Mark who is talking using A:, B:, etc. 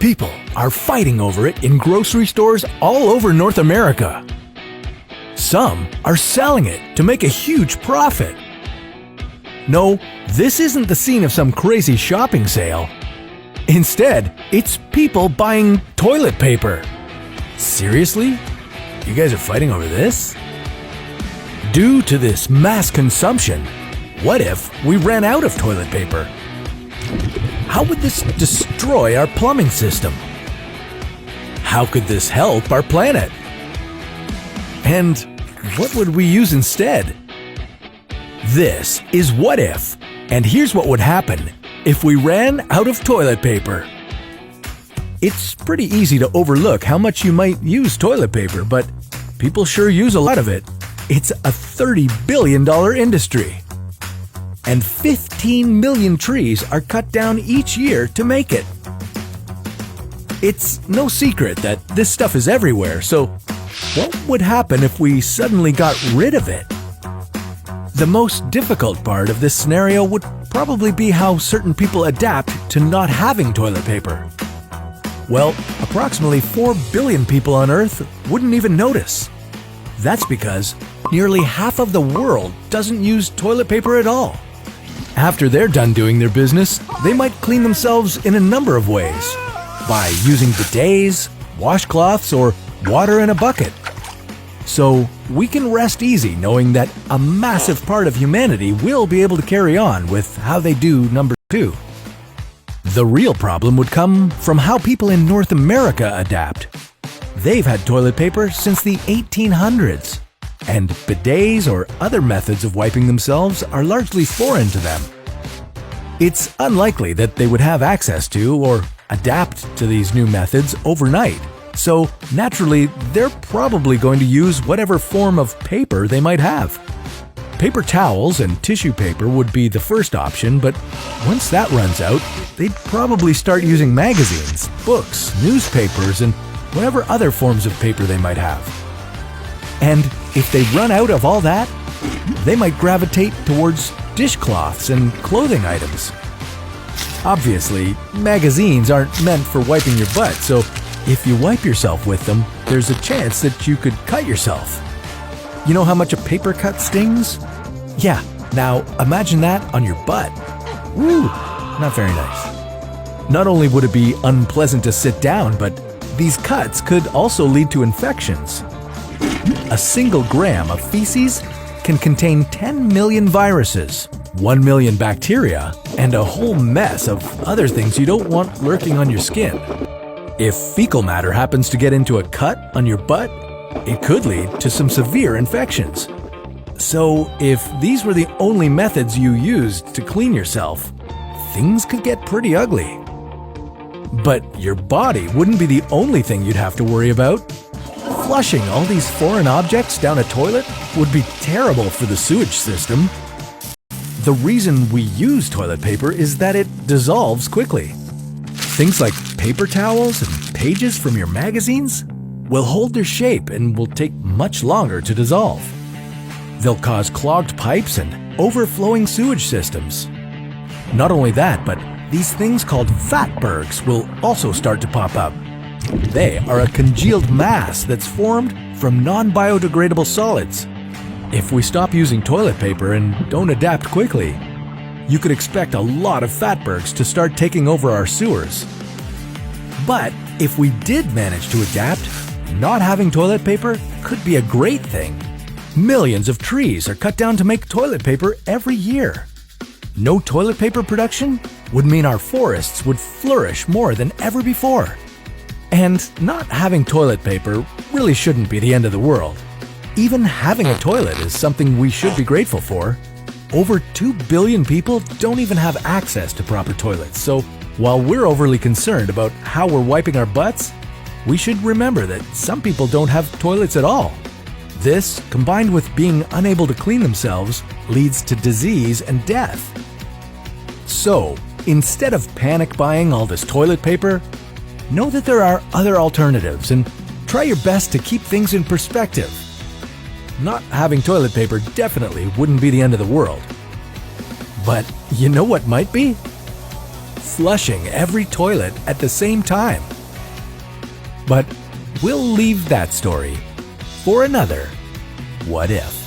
A: People are fighting over it in grocery stores all over North America. Some are selling it to make a huge profit. No, this isn't the scene of some crazy shopping sale. Instead, it's people buying toilet paper. Seriously? You guys are fighting over this? Due to this mass consumption, what if we ran out of toilet paper? How would this destroy our plumbing system? How could this help our planet? And what would we use instead? This is What If, and here's what would happen if we ran out of toilet paper. It's pretty easy to overlook how much you might use toilet paper, but people sure use a lot of it. It's a $30 billion industry. And 15 million trees are cut down each year to make it. It's no secret that this stuff is everywhere, so what would happen if we suddenly got rid of it? The most difficult part of this scenario would probably be how certain people adapt to not having toilet paper. Well, approximately 4 billion people on Earth wouldn't even notice. That's because nearly half of the world doesn't use toilet paper at all. After they're done doing their business, they might clean themselves in a number of ways, by using bidets, washcloths, or water in a bucket. So we can rest easy knowing that a massive part of humanity will be able to carry on with how they do number 2. The real problem would come from how people in North America adapt. They've had toilet paper since the 1800s, and bidets or other methods of wiping themselves are largely foreign to them. It's unlikely that they would have access to or adapt to these new methods overnight, so naturally they're probably going to use whatever form of paper they might have. Paper towels and tissue paper would be the first option, but once that runs out, they'd probably start using magazines, books, newspapers, and whatever other forms of paper they might have. And if they run out of all that, they might gravitate towards dishcloths and clothing items. Obviously, magazines aren't meant for wiping your butt, so if you wipe yourself with them, there's a chance that you could cut yourself. You know how much a paper cut stings? Yeah, now imagine that on your butt. Woo, not very nice. Not only would it be unpleasant to sit down, but these cuts could also lead to infections. A single gram of feces can contain 10 million viruses, 1 million bacteria, and a whole mess of other things you don't want lurking on your skin. If fecal matter happens to get into a cut on your butt, it could lead to some severe infections. So if these were the only methods you used to clean yourself, things could get pretty ugly. But your body wouldn't be the only thing you'd have to worry about. Flushing all these foreign objects down a toilet would be terrible for the sewage system. The reason we use toilet paper is that it dissolves quickly. Things like paper towels and pages from your magazines will hold their shape and will take much longer to dissolve. They'll cause clogged pipes and overflowing sewage systems. Not only that, but these things called fatbergs will also start to pop up. They are a congealed mass that's formed from non-biodegradable solids. If we stop using toilet paper and don't adapt quickly, you could expect a lot of fatbergs to start taking over our sewers. But if we did manage to adapt, not having toilet paper could be a great thing. Millions of trees are cut down to make toilet paper every year. No toilet paper production would mean our forests would flourish more than ever before. And not having toilet paper really shouldn't be the end of the world. Even having a toilet is something we should be grateful for. Over 2 billion people don't even have access to proper toilets, so while we're overly concerned about how we're wiping our butts, we should remember that some people don't have toilets at all. This, combined with being unable to clean themselves, leads to disease and death. So, instead of panic buying all this toilet paper, know that there are other alternatives and try your best to keep things in perspective. Not having toilet paper definitely wouldn't be the end of the world. But you know what might be? Flushing every toilet at the same time. But we'll leave that story for another What If.